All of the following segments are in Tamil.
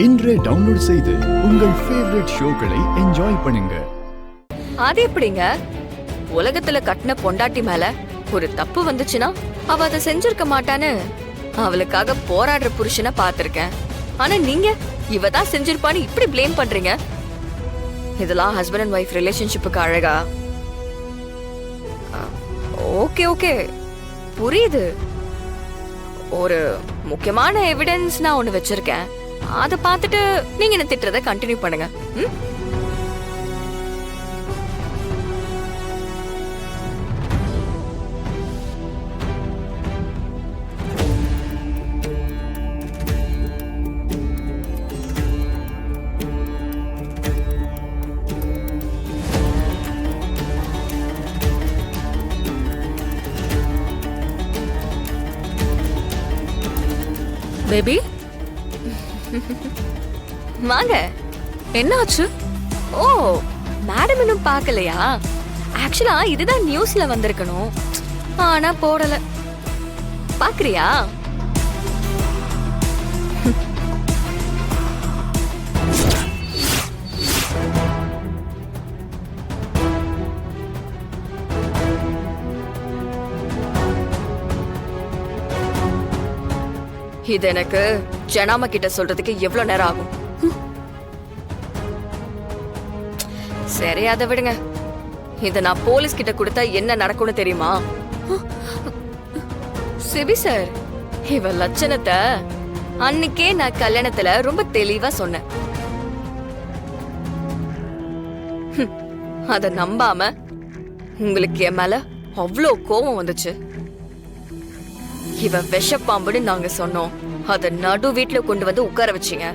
இன்றே டவுன்லோட் செய்து உங்கள் ஃபேவரட் ஷோக்களை என்ஜாய் பண்ணுங்க. அது எப்படிங்க? உலகத்துல கட்டின பொண்டாட்டி மேல ஒரு தப்பு வந்துச்சுன்னா அவ அதை செஞ்சிருக்க மாட்டான்னு அவளுக்காக போராடுற புருஷனை பாத்திருக்கேன். ஆனா நீங்க இவ தான் செஞ்சிருப்பான்னு இப்படி ப்ளேம் பண்றீங்க. இதெல்லாம் ஹஸ்பண்ட் அண்ட் ஒய்ஃப் ரிலேஷன்ஷிப்புக்கு அழகா? ஓகே ஓகே புரியுது. ஒரு முக்கியமான எவிடன்ஸ் நான் ஒண்ணு வச்சிருக்கேன். அதை பார்த்துட்டு நீங்க என்ன திட்டுறதை கண்டினியூ பண்ணுங்க. பேபி வாங்க. என்னாச்சு? ஓ, மேடம் இன்னும் பார்க்கலையா? ஆக்சுவலா இதுதான் நியூஸ்ல வந்திருக்கணும், ஆனா போடல. பாக்குறியா? இது எனக்கு ஜனாமா கிட்ட சொல்றதுக்கு எவ்வளவு நேரம் ஆகும்? சரி, அதை விடுங்க. இத நான் போலீஸ் கிட்ட கொடுத்தா என்ன நடக்கும்னு தெரியுமா? சிபி சார், இவ லட்சணத்தை அன்னைக்கே நான் கல்யாணத்துல ரொம்ப தெளிவா சொன்னேன். அத நம்பாம உங்களுக்கு என் மேல அவ்வளோ கோபம் வந்துச்சு. இவ விஷப்பாம்புன்னு நாங்க சொன்னோம். அத நடு வீட்டுல கொண்டு வந்து உட்கார வச்சீங்க.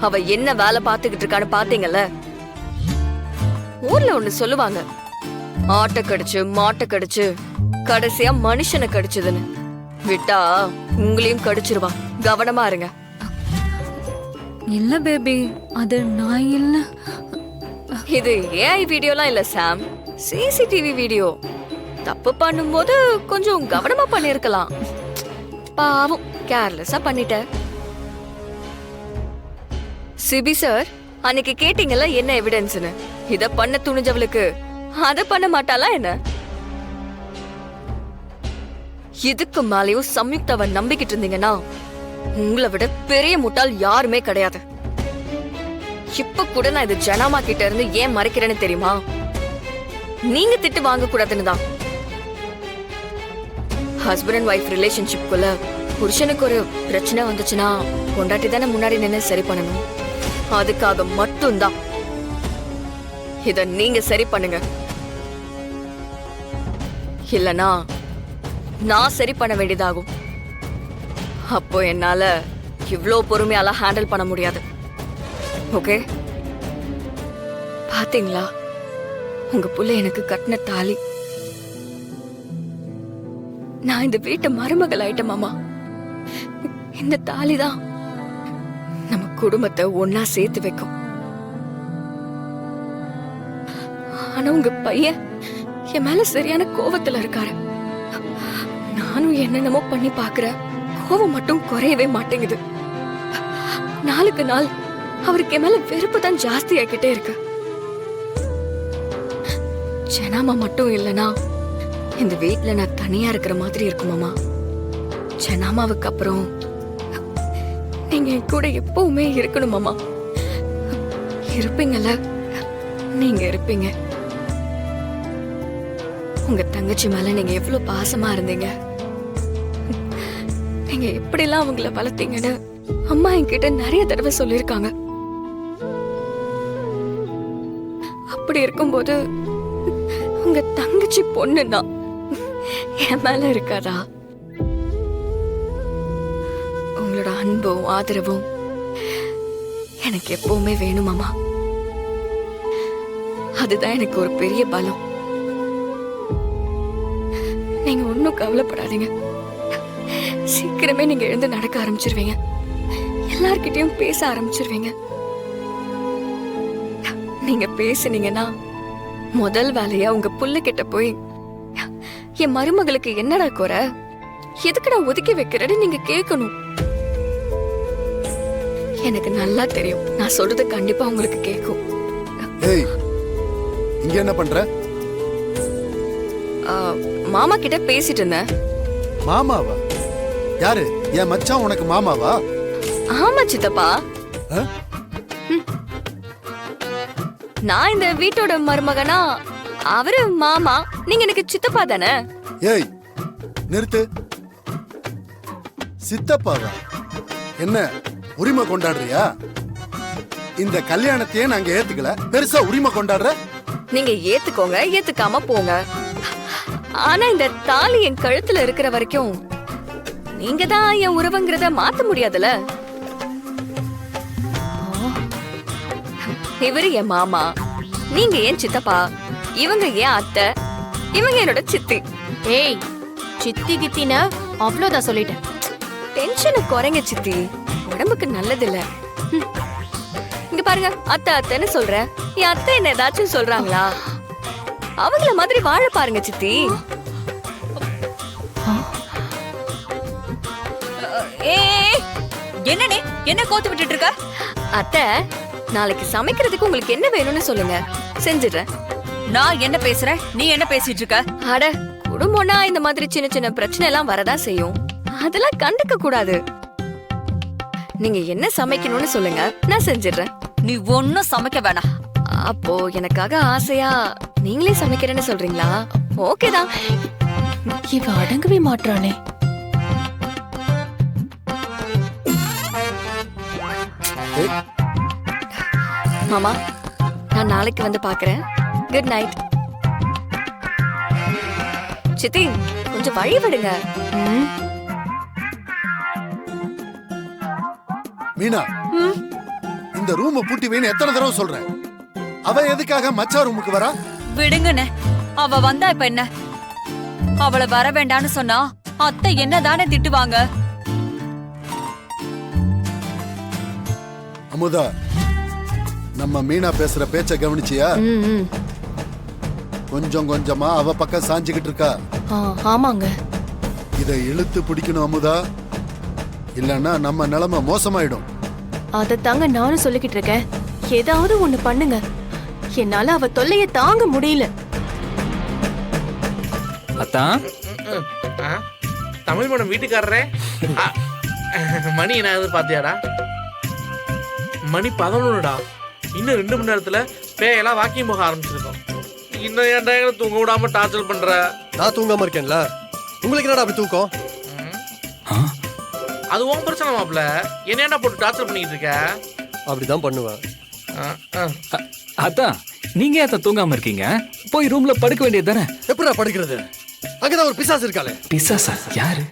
அவ என்ன வேலை பார்த்துக்கிட்டு இருக்கான்னு பாத்தீங்கல்ல? ஊர்ல ஒண்ணு சொல்லுவாங்க, ஆட்டை கடிச்சு மாட்டை கடிச்சு கடைசியா மனுஷனை கடிச்சதுன்னு. விட்டா உங்களையும் கடிச்சிருவா, கவனமா இருங்க. இல்ல பேபி, அது நான் இல்ல. இது ஏஐ வீடியோலாம் இல்ல சாம், சிசிடிவி வீடியோ. தப்பு பண்ணும்போது கொஞ்சம் கவனமா பண்ணிருக்கலாம். பாவம், கேர்லெஸ்ஸா பண்ணிட்ட. சிபி சார், அன்னைக்கு கேட்டீங்கல்ல என்ன எவிடன்ஸ்னு. இத பண்ண துணிஞ்சவளுக்கு அத பண்ண மாட்டாளா என்ன? இதுக்கு மேலேயும் சம்யுக்தாவை நம்பிக்கிட்டு இருந்தீங்கன்னா உங்களை விட பெரிய முட்டாள் யாருமே கிடையாது. இப்ப கூட நான் இது ஜனாமா கிட்ட இருந்து ஏன் மறைக்கிறேன்னு தெரியுமா? நீங்க திட்டு வாங்க கூடாதுன்னு தான். ஹஸ்பண்ட் அண்ட் ஒய்ஃப் ரிலேஷன்ஷிப்குள்ள புருஷனுக்கு ஒரு பிரச்சனை வந்துச்சுன்னா பொண்டாட்டி தானே முன்னாடி நின்று சரி பண்ணணும். அதுக்காக மட்டும்தான் இத நீங்க சரி பண்ணுங்க. இல்லனா நான் சரி பண்ண வேண்டியதாகும். அப்போ என்னால இவ்ளோ பொறுமையால ஹேண்டில் பண்ண முடியாது. ஓகே? பாத்தீங்களா, உங்க புள்ள எனக்கு கட்டின தாலி. நான் இந்த வீட்டு மருமகள் ஆயிட்டேன் மாமா. இந்த தாலிதான் நம்ம குடும்பத்தை ஒன்னா சேர்த்து வைக்கும். ஆனா உங்க பையன் என் மேல சரியான கோவத்துல இருக்காரு. நானும் என்னென்னமோ பண்ணி பாக்குறேன், கோவம் மட்டும் குறையவே மாட்டேங்குது. நாளுக்கு நாள் அவருக்கு என் மேல வெறுப்பு தான் ஜாஸ்தி ஆகிட்டே இருக்கு. ஜனாமா மட்டும் இல்லனா இந்த வீட்டுல நான் தனியா இருக்கிற மாதிரி இருக்குமாமா. ஜனாமாவுக்கு அப்புறம் நீங்க என் கூட எப்பவுமே இருக்கணுமாமா. இருப்பீங்கல்ல? நீங்க இருப்பீங்க. உங்க தங்கச்சி மேல நீங்க எவ்வளவு பாசமா இருந்தீங்க. நீங்க எப்படிலாம் அவங்கள வளர்த்தீங்கன்னு அம்மா என்கிட்ட நிறைய தடவை சொல்லிருக்காங்க. அப்படி இருக்கும்போது உங்க தங்கச்சி பொண்ணுன்னா என் மேல இருக்காதா? உங்களோட அன்பும் ஆதரவும் எனக்கு எப்பவுமே வேணுமாமா. அதுதான் எனக்கு ஒரு பெரிய பலம். நீங்க ஒன்னும் கவலைப்படாதீங்க. சீக்கிரமே நீங்க எழுந்து நடக்க ஆரம்பிச்சிருவீங்க. எல்லார்கிட்டயும் பேச ஆரம்பிச்சிருவீங்க. நீங்க பேசுனீங்கன்னா முதல் வேலையா உங்க புள்ள கிட்ட போய், என் மருமகளுக்கு என்னடா குறை, எதுக்கு நான் ஒதுக்கி வைக்கிறேன்னு நீங்க கேட்கணும். எனக்கு நல்லா தெரியும். நான் சொல்றது கண்டிப்பா உங்களுக்கு கேட்கும். ஏய், இங்க என்ன பண்ற? ஆ, மாமா கிட்ட பேசிட்டு இருந்தேன். மாமாவா? யாரு? என் மச்சான் உனக்கு மாமாவா? ஆமா சித்தப்பா, ஆ? நான் இந்த வீட்டோட மருமகனா, அவரு மாமா, நீங்க எனக்கு சித்தப்பா தானே? ஏய், நிறுத்து. சித்தப்பாவா? என்ன உரிமை கொண்டாடுறியா? இந்த கல்யாணத்தையே நாங்க ஏத்துக்கல, பெருசா உரிமை கொண்டாடுற? நீங்க ஏத்துக்கோங்க, ஏத்துக்காம போங்க. ஆனா இந்த தாலி என் கழுத்துல இருக்கிற வரைக்கும் நீங்க தான் என் உறவுங்கிறத மாத்த முடியாதுல. இவரு என் மாமா, நீங்க என் சித்தப்பா, இவங்க என் அத்தை, இவங்க என்னோட சித்தி. ஏய், சித்தி கித்தின அவ்வளோதான் சொல்லிட்டேன். டென்ஷனை குறைங்க சித்தி, உடம்புக்கு நல்லது இல்ல. இங்க பாருங்க, அத்தை அத்தைன்னு சொல்றேன். என் அத்தை என்ன ஏதாச்சும் சொல்றாங்களா? அவங்கள மாதிரி வாழ பாருங்க சித்தி. என்னனே என்ன கோத்து விட்டுட்டு இருக்க? அத்தை, நாளைக்கு சமைக்கிறதுக்கு உங்களுக்கு என்ன வேணும்னு சொல்லுங்க, செஞ்சிடுறேன். நான் என்ன பேசுறேன், நீ என்ன பேசிட்டு இருக்க? அட, குடும்பம்னா இந்த மாதிரி சின்ன சின்ன பிரச்சனை எல்லாம் வரதான் செய்யும். அதெல்லாம் கண்டுக்க கூடாது. நீங்க என்ன சமைக்கணும்னு சொல்லுங்க, நான் செஞ்சிடுறேன். நீ ஒன்னும் சமைக்க வேணாம். அப்போ எனக்காக ஆசையா நீங்களே சமைக்கிறேன்னு சொல்றீங்களா? ஓகேதான். இவ அடங்கவே மாட்றானே. ஏய், மாமா, நான் நாளைக்கு வந்து பாக்குறேன். Good night. சித்தி, கொஞ்சம் வழி விடுங்க. மீனா, இந்த ரூம் பூட்டி வைன்னு எத்தனை தடவை சொல்றேன்? அவ எதுக்காக மச்சா ரூமுக்கு வரா? விடுங்கண்ணே, அவ வந்தா இப்ப என்ன? அவளை வர வேண்டான்னு சொன்னா அத்தை என்னதானே திட்டுவாங்க. அமுதா, நம்ம மீனா பேசுற பேச்ச கவனிச்சியா? கொஞ்சம் கொஞ்சமா அவ பக்கம் சாஞ்சுக்கிட்டு இருக்கா. ஆமாங்க. இதை இழுத்து பிடிக்கணும் அமுதா, இல்லன்னா நம்ம நிலைமை மோசமாயிடும். அதத்தாங்க நானும் சொல்லிக்கிட்டு இருக்கேன். ஏதாவது ஒண்ணு பண்ணுங்க, என்னால அவ தொல்லைய தாங்க முடியல. அத்தான் தமிழ் மேடம் வீட்டுக்காரரே, மணி என்ன ஆகுது பாத்தியாடா? மணி 11டா. இன்னும் 2 மணி நேரத்துல பேயெல்லாம் வாக்கிங் போக ஆரம்பிச்சிருக்கோம். இன்னும் ஏன்டா எங்களை தூங்க விடாம டார்ச்சர் பண்ற? நான் தூங்காம இருக்கேன்ல, உங்களுக்கு என்னடா அப்படி தூக்கம்? அது உன் பிரச்சனை மாப்ள, என்ன என்ன போட்டு டார்ச்சர் பண்ணிட்டு இருக்க? அப்படிதான் பண்ணுவேன். அத்தான் நீங்க ஏத்த தூங்காம இருக்கீங்க? போய் ரூம்ல படுக்க வேண்டியது தானே. எப்படிடா படுக்கிறது? அங்கதான் ஒரு பிசாசு இருக்காளே. பிசாசா? யாரு?